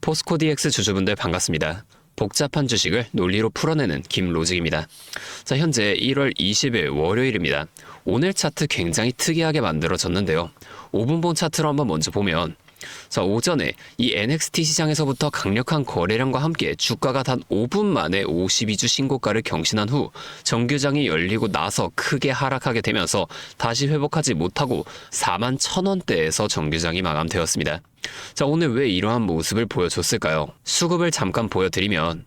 포스코 DX 주주분들 반갑습니다. 복잡한 주식을 논리로 풀어내는 김로직입니다. 자, 현재 1월 20일 월요일입니다. 오늘 차트 굉장히 특이하게 만들어졌는데요. 5분봉 차트로 한번 먼저 보면 자, 오전에 이 NXT 시장에서부터 강력한 거래량과 함께 주가가 단 5분 만에 52주 신고가를 경신한 후 정규장이 열리고 나서 크게 하락하게 되면서 다시 회복하지 못하고 41,000원대에서 정규장이 마감되었습니다. 자, 오늘 왜 이러한 모습을 보여줬을까요? 수급을 잠깐 보여드리면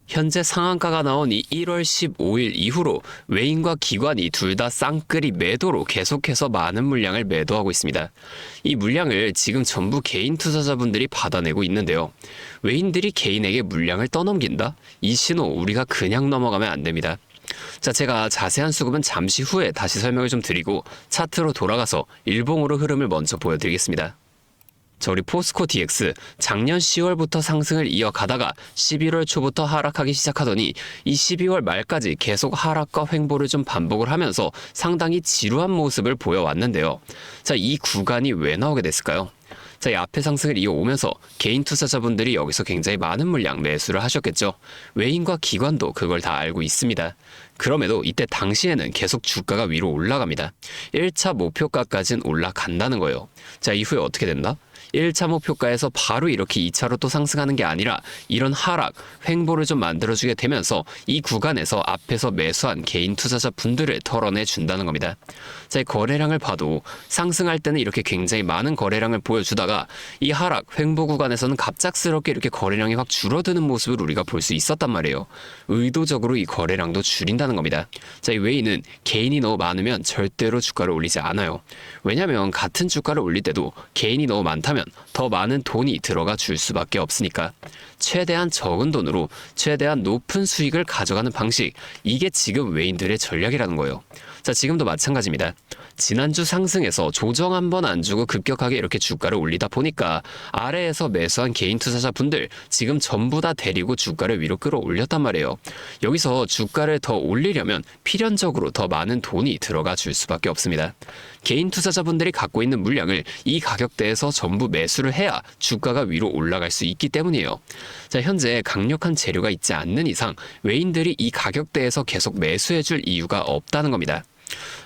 현재 상한가가 나온 이 1월 15일 이후로 외인과 기관이 둘 다 쌍끌이 매도로 계속해서 많은 물량을 매도하고 있습니다. 이 물량을 지금 전부 개인 투자자분들이 받아내고 있는데요. 외인들이 개인에게 물량을 떠넘긴다? 이 신호 우리가 그냥 넘어가면 안 됩니다. 자, 제가 자세한 수급은 잠시 후에 다시 설명을 좀 드리고 차트로 돌아가서 일봉으로 흐름을 먼저 보여드리겠습니다. 자, 우리 포스코 DX 작년 10월부터 상승을 이어가다가 11월 초부터 하락하기 시작하더니 이 12월 말까지 계속 하락과 횡보를 좀 반복을 하면서 상당히 지루한 모습을 보여왔는데요. 자, 이 구간이 왜 나오게 됐을까요? 자, 이 앞에 상승을 이어오면서 개인 투자자분들이 여기서 굉장히 많은 물량 매수를 하셨겠죠. 외인과 기관도 그걸 다 알고 있습니다. 그럼에도 이때 당시에는 계속 주가가 위로 올라갑니다. 1차 목표가까지는 올라간다는 거예요. 자, 이후에 어떻게 된다? 1차 목표가에서 바로 이렇게 2차로 또 상승하는 게 아니라 이런 하락, 횡보를 좀 만들어주게 되면서 이 구간에서 앞에서 매수한 개인 투자자 분들을 털어내 준다는 겁니다. 자, 이 거래량을 봐도 상승할 때는 이렇게 굉장히 많은 거래량을 보여주다가 이 하락, 횡보 구간에서는 갑작스럽게 이렇게 거래량이 확 줄어드는 모습을 우리가 볼 수 있었단 말이에요. 의도적으로 이 거래량도 줄인다는 겁니다. 자, 이 외인은 개인이 너무 많으면 절대로 주가를 올리지 않아요. 왜냐하면 같은 주가를 올릴 때도 개인이 너무 많다면 더 많은 돈이 들어가 줄 수밖에 없으니까 최대한 적은 돈으로 최대한 높은 수익을 가져가는 방식, 이게 지금 외인들의 전략이라는 거예요. 자, 지금도 마찬가지입니다. 지난주 상승에서 조정 한 번 안 주고 급격하게 이렇게 주가를 올리다 보니까 아래에서 매수한 개인 투자자분들 지금 전부 다 데리고 주가를 위로 끌어올렸단 말이에요. 여기서 주가를 더 올리려면 필연적으로 더 많은 돈이 들어가 줄 수밖에 없습니다. 개인 투자자분들이 갖고 있는 물량을 이 가격대에서 전부 매수를 해야 주가가 위로 올라갈 수 있기 때문이에요. 자, 현재 강력한 재료가 있지 않는 이상 외인들이 이 가격대에서 계속 매수해줄 이유가 없다는 겁니다.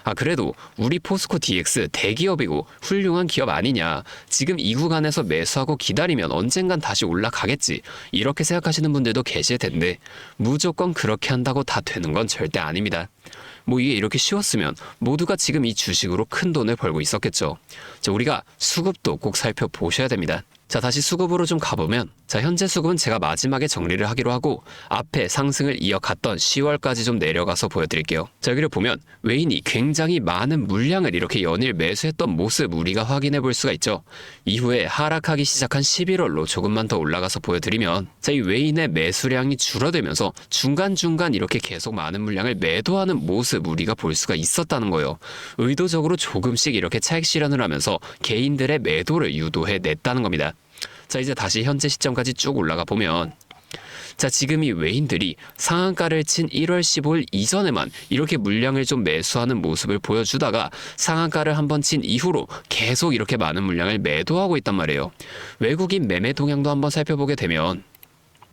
아, 그래도 우리 포스코 DX 대기업이고 훌륭한 기업 아니냐, 지금 이 구간에서 매수하고 기다리면 언젠간 다시 올라가겠지, 이렇게 생각하시는 분들도 계실 텐데 무조건 그렇게 한다고 다 되는 건 절대 아닙니다. 뭐 이게 이렇게 쉬웠으면 모두가 지금 이 주식으로 큰 돈을 벌고 있었겠죠. 자, 우리가 수급도 꼭 살펴보셔야 됩니다. 자, 다시 수급으로 좀 가보면 자, 현재 수급은 제가 마지막에 정리를 하기로 하고 앞에 상승을 이어갔던 10월까지 좀 내려가서 보여드릴게요. 자, 여기를 보면 외인이 굉장히 많은 물량을 이렇게 연일 매수했던 모습 우리가 확인해 볼 수가 있죠. 이후에 하락하기 시작한 11월로 조금만 더 올라가서 보여드리면 자, 이 외인의 매수량이 줄어들면서 중간중간 이렇게 계속 많은 물량을 매도하는 모습 우리가 볼 수가 있었다는 거예요. 의도적으로 조금씩 이렇게 차익 실현을 하면서 개인들의 매도를 유도해 냈다는 겁니다. 자, 이제 다시 현재 시점까지 쭉 올라가 보면 자, 지금 이 외인들이 상한가를 친 1월 15일 이전에만 이렇게 물량을 좀 매수하는 모습을 보여주다가 상한가를 한번 친 이후로 계속 이렇게 많은 물량을 매도하고 있단 말이에요. 외국인 매매 동향도 한번 살펴보게 되면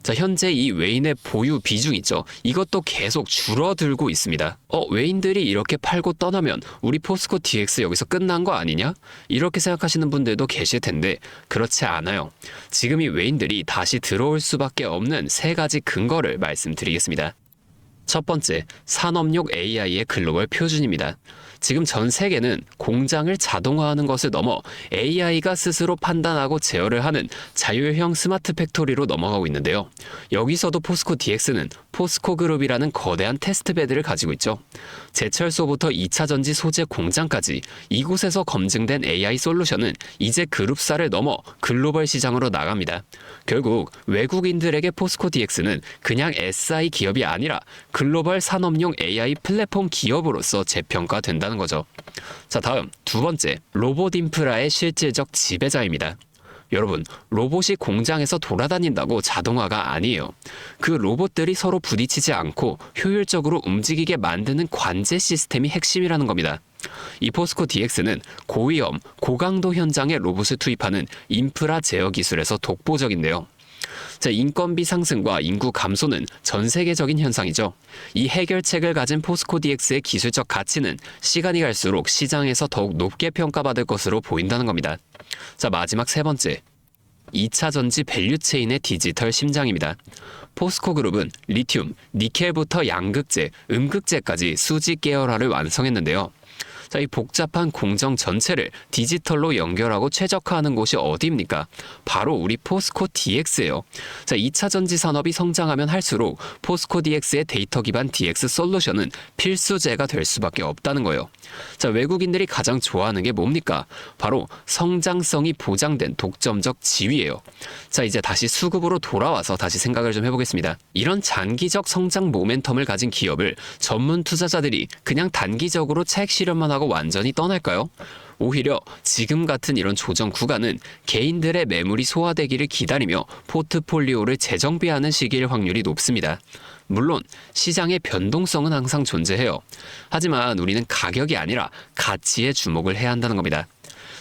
자, 현재 이 외인의 보유 비중 있죠. 이것도 계속 줄어들고 있습니다. 외인들이 이렇게 팔고 떠나면 우리 포스코 DX 여기서 끝난 거 아니냐? 이렇게 생각하시는 분들도 계실 텐데 그렇지 않아요. 지금 이 외인들이 다시 들어올 수밖에 없는 세 가지 근거를 말씀드리겠습니다. 첫 번째, 산업용 AI의 글로벌 표준입니다. 지금 전 세계는 공장을 자동화하는 것을 넘어 AI가 스스로 판단하고 제어를 하는 자율형 스마트 팩토리로 넘어가고 있는데요. 여기서도 포스코 DX는 포스코 그룹이라는 거대한 테스트베드를 가지고 있죠. 제철소부터 2차 전지 소재 공장까지 이곳에서 검증된 AI 솔루션은 이제 그룹사를 넘어 글로벌 시장으로 나갑니다. 결국 외국인들에게 포스코 DX는 그냥 SI 기업이 아니라 글로벌 산업용 AI 플랫폼 기업으로서 재평가된다는 거죠. 자, 다음 두 번째, 로봇 인프라의 실질적 지배자입니다. 여러분, 로봇이 공장에서 돌아다닌다고 자동화가 아니에요. 그 로봇들이 서로 부딪히지 않고 효율적으로 움직이게 만드는 관제 시스템이 핵심이라는 겁니다. 이 포스코 DX는 고위험, 고강도 현장에 로봇을 투입하는 인프라 제어 기술에서 독보적인데요. 자, 인건비 상승과 인구 감소는 전 세계적인 현상이죠. 이 해결책을 가진 포스코 DX의 기술적 가치는 시간이 갈수록 시장에서 더욱 높게 평가받을 것으로 보인다는 겁니다. 자, 마지막 세 번째. 2차 전지 밸류체인의 디지털 심장입니다. 포스코 그룹은 리튬, 니켈부터 양극재, 음극재까지 수직 계열화를 완성했는데요. 자, 이 복잡한 공정 전체를 디지털로 연결하고 최적화하는 곳이 어디입니까? 바로 우리 포스코 DX예요. 자, 2차 전지 산업이 성장하면 할수록 포스코 DX의 데이터 기반 DX 솔루션은 필수제가 될 수밖에 없다는 거예요. 자, 외국인들이 가장 좋아하는 게 뭡니까? 바로 성장성이 보장된 독점적 지위예요. 자, 이제 다시 수급으로 돌아와서 다시 생각을 좀 해보겠습니다. 이런 장기적 성장 모멘텀을 가진 기업을 전문 투자자들이 그냥 단기적으로 차익 실현만 하고 완전히 떠날까요? 오히려 지금 같은 이런 조정 구간은 개인들의 매물이 소화되기를 기다리며 포트폴리오를 재정비하는 시기일 확률이 높습니다. 물론 시장의 변동성은 항상 존재해요. 하지만 우리는 가격이 아니라 가치에 주목을 해야 한다는 겁니다.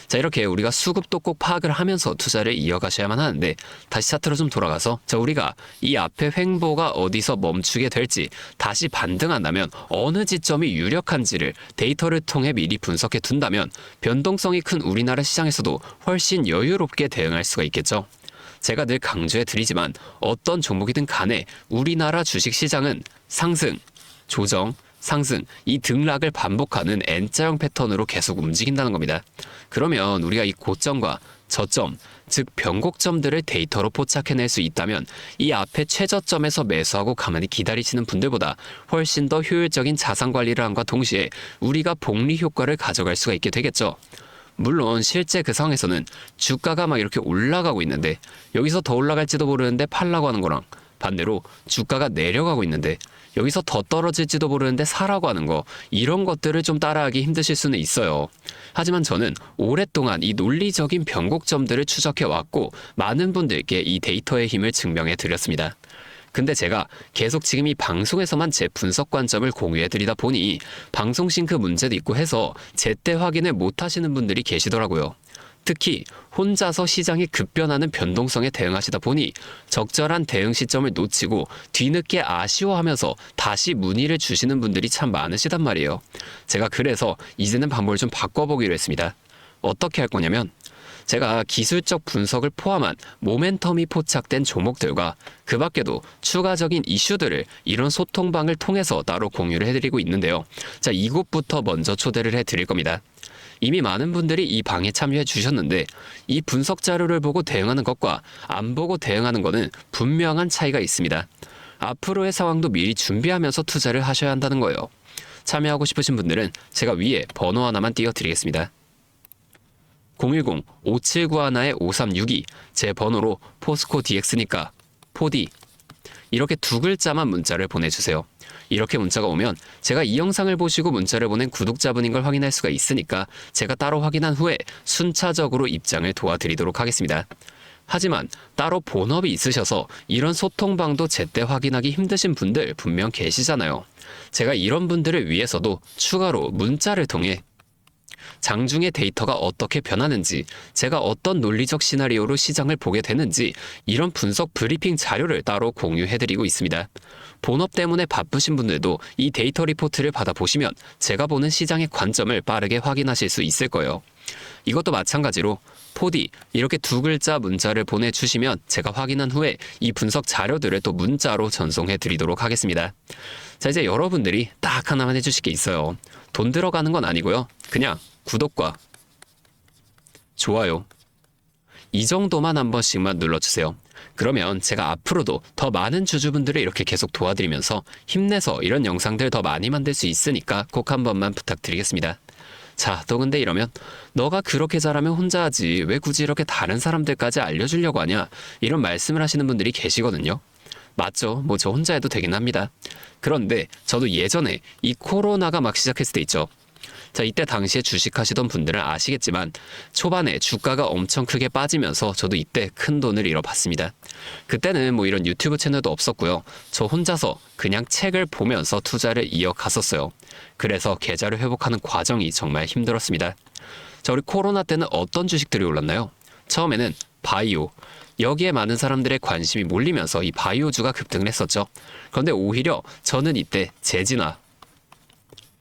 자, 이렇게 우리가 수급도 꼭 파악을 하면서 투자를 이어가셔야만 하는데, 다시 차트로 좀 돌아가서 우리가 이 앞에 횡보가 어디서 멈추게 될지, 다시 반등한다면 어느 지점이 유력한지를 데이터를 통해 미리 분석해 둔다면 변동성이 큰 우리나라 시장에서도 훨씬 여유롭게 대응할 수가 있겠죠. 제가 늘 강조해 드리지만 어떤 종목이든 간에 우리나라 주식시장은 상승, 조정, 상승, 이 등락을 반복하는 N자형 패턴으로 계속 움직인다는 겁니다. 그러면 우리가 이 고점과 저점, 즉 변곡점들을 데이터로 포착해낼 수 있다면 이 앞에 최저점에서 매수하고 가만히 기다리시는 분들보다 훨씬 더 효율적인 자산 관리를 함과 동시에 우리가 복리 효과를 가져갈 수가 있게 되겠죠. 물론 실제 그 상황에서는 주가가 막 이렇게 올라가고 있는데 여기서 더 올라갈지도 모르는데 팔라고 하는 거랑, 반대로 주가가 내려가고 있는데 여기서 더 떨어질지도 모르는데 사라고 하는 거, 이런 것들을 좀 따라하기 힘드실 수는 있어요. 하지만 저는 오랫동안 이 논리적인 변곡점들을 추적해왔고 많은 분들께 이 데이터의 힘을 증명해 드렸습니다. 근데 제가 계속 지금 이 방송에서만 제 분석 관점을 공유해 드리다 보니 방송 싱크 문제도 있고 해서 제때 확인을 못 하시는 분들이 계시더라고요. 특히 혼자서 시장이 급변하는 변동성에 대응하시다 보니 적절한 대응 시점을 놓치고 뒤늦게 아쉬워하면서 다시 문의를 주시는 분들이 참 많으시단 말이에요. 제가 그래서 이제는 방법을 좀 바꿔보기로 했습니다. 어떻게 할 거냐면, 제가 기술적 분석을 포함한 모멘텀이 포착된 종목들과 그 밖에도 추가적인 이슈들을 이런 소통방을 통해서 따로 공유를 해드리고 있는데요. 자, 이곳부터 먼저 초대를 해드릴 겁니다. 이미 많은 분들이 이 방에 참여해 주셨는데 이 분석 자료를 보고 대응하는 것과 안 보고 대응하는 것은 분명한 차이가 있습니다. 앞으로의 상황도 미리 준비하면서 투자를 하셔야 한다는 거예요. 참여하고 싶으신 분들은 제가 위에 번호 하나만 띄워드리겠습니다. 010-5791-5362, 제 번호로 포스코 DX니까 포디, 이렇게 두 글자만 문자를 보내주세요. 이렇게 문자가 오면 제가 이 영상을 보시고 문자를 보낸 구독자분인 걸 확인할 수가 있으니까 제가 따로 확인한 후에 순차적으로 입장을 도와드리도록 하겠습니다. 하지만 따로 본업이 있으셔서 이런 소통방도 제때 확인하기 힘드신 분들 분명 계시잖아요. 제가 이런 분들을 위해서도 추가로 문자를 통해 장중에 데이터가 어떻게 변하는지, 제가 어떤 논리적 시나리오로 시장을 보게 되는지 이런 분석 브리핑 자료를 따로 공유해드리고 있습니다. 본업 때문에 바쁘신 분들도 이 데이터 리포트를 받아보시면 제가 보는 시장의 관점을 빠르게 확인하실 수 있을 거예요. 이것도 마찬가지로 포디, 이렇게 두 글자 문자를 보내주시면 제가 확인한 후에 이 분석 자료들을 또 문자로 전송해 드리도록 하겠습니다. 자, 이제 여러분들이 딱 하나만 해주실 게 있어요. 돈 들어가는 건 아니고요. 그냥 구독과 좋아요, 이 정도만 한 번씩만 눌러주세요. 그러면 제가 앞으로도 더 많은 주주분들을 이렇게 계속 도와드리면서 힘내서 이런 영상들 더 많이 만들 수 있으니까 꼭 한 번만 부탁드리겠습니다. 자, 또 근데 이러면 너가 그렇게 잘하면 혼자 하지 왜 굳이 이렇게 다른 사람들까지 알려주려고 하냐, 이런 말씀을 하시는 분들이 계시거든요. 맞죠? 뭐 저 혼자 해도 되긴 합니다. 그런데 저도 예전에 이 코로나가 막 시작했을 때 있죠. 자, 이때 당시에 주식하시던 분들은 아시겠지만 초반에 주가가 엄청 크게 빠지면서 저도 이때 큰 돈을 잃어봤습니다. 그때는 뭐 이런 유튜브 채널도 없었고요. 저 혼자서 그냥 책을 보면서 투자를 이어갔었어요. 그래서 계좌를 회복하는 과정이 정말 힘들었습니다. 자, 우리 코로나 때는 어떤 주식들이 올랐나요? 처음에는 바이오, 여기에 많은 사람들의 관심이 몰리면서 이 바이오주가 급등을 했었죠. 그런데 오히려 저는 이때 제지나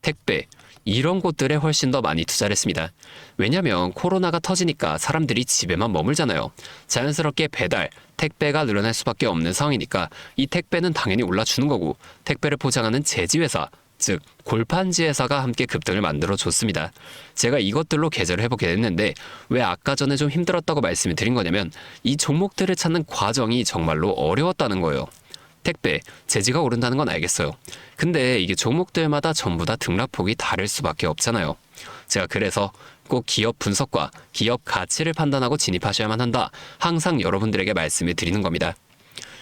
택배, 이런 곳들에 훨씬 더 많이 투자를 했습니다. 왜냐면 코로나가 터지니까 사람들이 집에만 머물잖아요. 자연스럽게 배달, 택배가 늘어날 수밖에 없는 상황이니까 이 택배는 당연히 올라주는 거고, 택배를 포장하는 제지회사, 즉 골판지 회사가 함께 급등을 만들어줬습니다. 제가 이것들로 계좌를 해보게 됐는데 왜 아까 전에 좀 힘들었다고 말씀을 드린 거냐면 이 종목들을 찾는 과정이 정말로 어려웠다는 거예요. 택배, 제지가 오른다는 건 알겠어요. 근데 이게 종목들마다 전부 다 등락폭이 다를 수밖에 없잖아요. 제가 그래서 꼭 기업 분석과 기업 가치를 판단하고 진입하셔야만 한다. 항상 여러분들에게 말씀을 드리는 겁니다.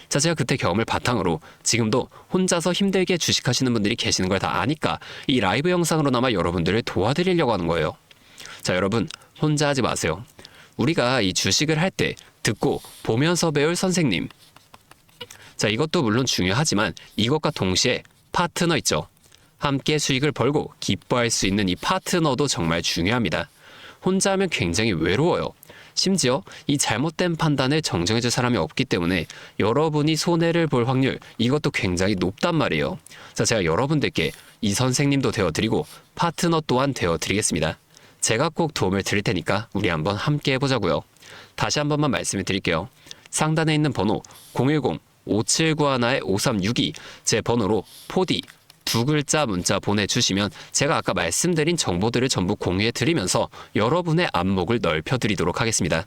자, 제가 그때 경험을 바탕으로 지금도 혼자서 힘들게 주식하시는 분들이 계시는 걸 다 아니까 이 라이브 영상으로나마 여러분들을 도와드리려고 하는 거예요. 자, 여러분 혼자 하지 마세요. 우리가 이 주식을 할 때 듣고 보면서 배울 선생님, 자, 이것도 물론 중요하지만 이것과 동시에 파트너 있죠. 함께 수익을 벌고 기뻐할 수 있는 이 파트너도 정말 중요합니다. 혼자 하면 굉장히 외로워요. 심지어 이 잘못된 판단을 정정해줄 사람이 없기 때문에 여러분이 손해를 볼 확률, 이것도 굉장히 높단 말이에요. 자, 제가 여러분들께 이 선생님도 되어드리고 파트너 또한 되어드리겠습니다. 제가 꼭 도움을 드릴 테니까 우리 한번 함께 해보자고요. 다시 한 번만 말씀을 드릴게요. 상단에 있는 번호 010-5791-5362 제 번호로 포디 두 글자 문자 보내주시면 제가 아까 말씀드린 정보들을 전부 공유해드리면서 여러분의 안목을 넓혀드리도록 하겠습니다.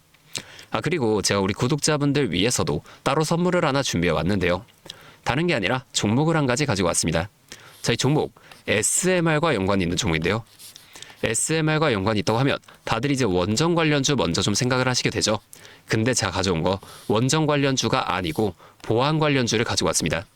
그리고 제가 우리 구독자분들 위해서도 따로 선물을 하나 준비해왔는데요. 다른 게 아니라 종목을 한 가지 가지고 왔습니다. 저희 종목 SMR과 연관이 있는 종목인데요. SMR과 연관이 있다고 하면 다들 이제 원전 관련주 먼저 좀 생각을 하시게 되죠. 근데 제가 가져온 거 원전 관련주가 아니고 보안 관련주를 가지고 왔습니다.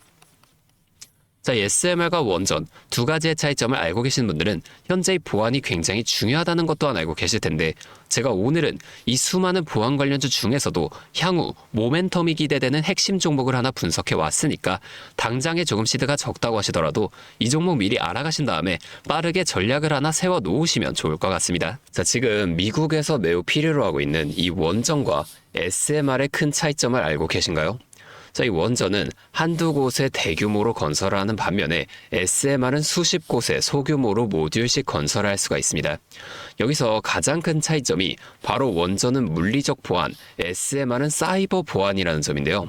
자, SMR과 원전 두 가지의 차이점을 알고 계신 분들은 현재 보안이 굉장히 중요하다는 것 또한 알고 계실 텐데, 제가 오늘은 이 수많은 보안 관련주 중에서도 향후 모멘텀이 기대되는 핵심 종목을 하나 분석해 왔으니까 당장에 조금 시드가 적다고 하시더라도 이 종목 미리 알아가신 다음에 빠르게 전략을 하나 세워 놓으시면 좋을 것 같습니다. 자, 지금 미국에서 매우 필요로 하고 있는 이 원전과 SMR의 큰 차이점을 알고 계신가요? 자, 이 원전은 한두 곳에 대규모로 건설하는 반면에 SMR은 수십 곳에 소규모로 모듈씩 건설할 수가 있습니다. 여기서 가장 큰 차이점이 바로 원전은 물리적 보안, SMR은 사이버 보안이라는 점인데요.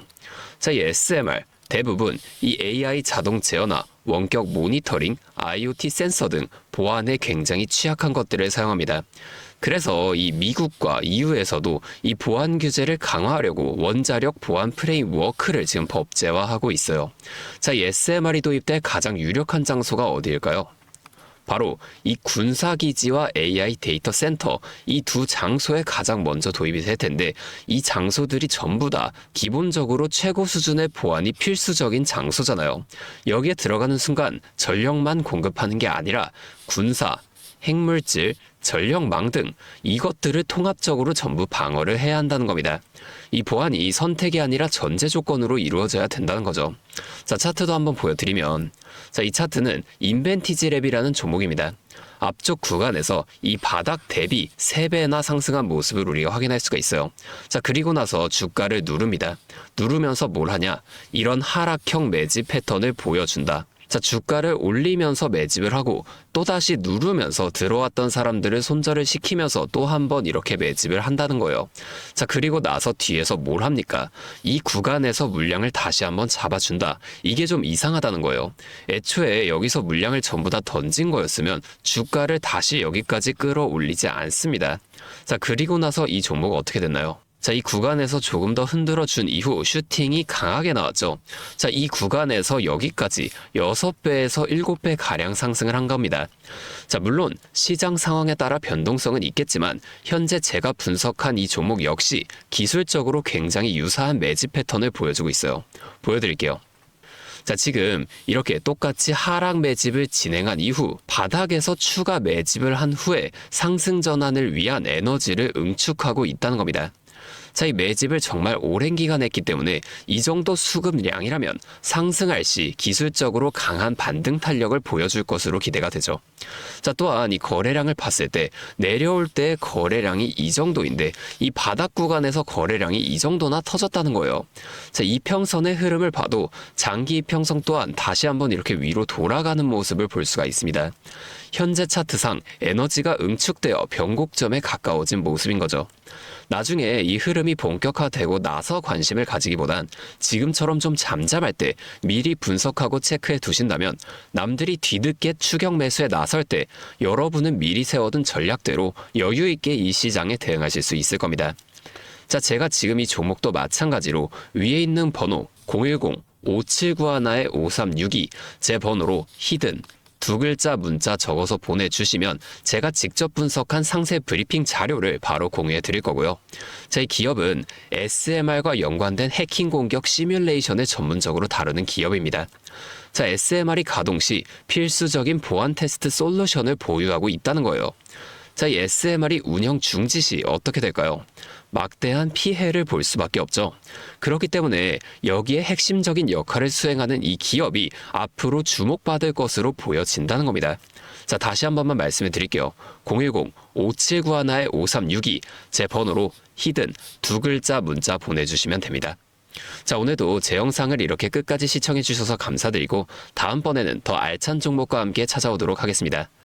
자, 이 SMR 대부분 이 AI 자동 제어나 원격 모니터링, IoT 센서 등 보안에 굉장히 취약한 것들을 사용합니다. 그래서 이 미국과 EU에서도 이 보안 규제를 강화하려고 원자력 보안 프레임워크를 지금 법제화하고 있어요. 자, 이 SMR이 도입될 가장 유력한 장소가 어디일까요? 바로 이 군사기지와 AI 데이터 센터, 이 두 장소에 가장 먼저 도입이 될 텐데, 이 장소들이 전부 다 기본적으로 최고 수준의 보안이 필수적인 장소잖아요. 여기에 들어가는 순간 전력만 공급하는 게 아니라 군사, 핵물질, 전력망 등 이것들을 통합적으로 전부 방어를 해야 한다는 겁니다. 이 보안이 선택이 아니라 전제 조건으로 이루어져야 된다는 거죠. 자, 차트도 한번 보여드리면, 자, 이 차트는 인벤티지랩이라는 종목입니다. 앞쪽 구간에서 이 바닥 대비 3배나 상승한 모습을 우리가 확인할 수가 있어요. 자, 그리고 나서 주가를 누릅니다. 누르면서 뭘 하냐? 이런 하락형 매집 패턴을 보여준다. 자, 주가를 올리면서 매집을 하고 또다시 누르면서 들어왔던 사람들을 손절을 시키면서 또 한 번 이렇게 매집을 한다는 거예요. 자, 그리고 나서 뒤에서 뭘 합니까? 이 구간에서 물량을 다시 한번 잡아준다. 이게 좀 이상하다는 거예요. 애초에 여기서 물량을 전부 다 던진 거였으면 주가를 다시 여기까지 끌어올리지 않습니다. 자, 그리고 나서 이 종목 어떻게 됐나요? 자, 이 구간에서 조금 더 흔들어준 이후 슈팅이 강하게 나왔죠. 자, 이 구간에서 여기까지 6배에서 7배 가량 상승을 한 겁니다. 자, 물론 시장 상황에 따라 변동성은 있겠지만 현재 제가 분석한 이 종목 역시 기술적으로 굉장히 유사한 매집 패턴을 보여주고 있어요. 보여드릴게요. 자, 지금 이렇게 똑같이 하락 매집을 진행한 이후 바닥에서 추가 매집을 한 후에 상승 전환을 위한 에너지를 응축하고 있다는 겁니다. 자, 이 매집을 정말 오랜 기간 했기 때문에 이 정도 수급량이라면 상승할 시 기술적으로 강한 반등 탄력을 보여줄 것으로 기대가 되죠. 자, 또한 이 거래량을 봤을 때 내려올 때 거래량이 이 정도인데 이 바닥 구간에서 거래량이 이 정도나 터졌다는 거예요. 자, 이평선의 흐름을 봐도 장기 이평선 또한 다시 한번 이렇게 위로 돌아가는 모습을 볼 수가 있습니다. 현재 차트상 에너지가 응축되어 변곡점에 가까워진 모습인 거죠. 나중에 이 흐름이 본격화되고 나서 관심을 가지기보단 지금처럼 좀 잠잠할 때 미리 분석하고 체크해 두신다면 남들이 뒤늦게 추격 매수에 나설 때 여러분은 미리 세워둔 전략대로 여유 있게 이 시장에 대응하실 수 있을 겁니다. 자, 제가 지금 이 종목도 마찬가지로 위에 있는 번호 010-5791-5362 제 번호로 히든 두 글자 문자 적어서 보내주시면 제가 직접 분석한 상세 브리핑 자료를 바로 공유해 드릴 거고요. 제 기업은 SMR과 연관된 해킹 공격 시뮬레이션을 전문적으로 다루는 기업입니다. 자, SMR이 가동 시 필수적인 보안 테스트 솔루션을 보유하고 있다는 거예요. 자, 이 SMR이 운영 중지 시 어떻게 될까요? 막대한 피해를 볼 수밖에 없죠. 그렇기 때문에 여기에 핵심적인 역할을 수행하는 이 기업이 앞으로 주목받을 것으로 보여진다는 겁니다. 자, 다시 한 번만 말씀을 드릴게요. 010-5791-5362 제 번호로 히든 두 글자 문자 보내주시면 됩니다. 자, 오늘도 제 영상을 이렇게 끝까지 시청해 주셔서 감사드리고 다음번에는 더 알찬 종목과 함께 찾아오도록 하겠습니다.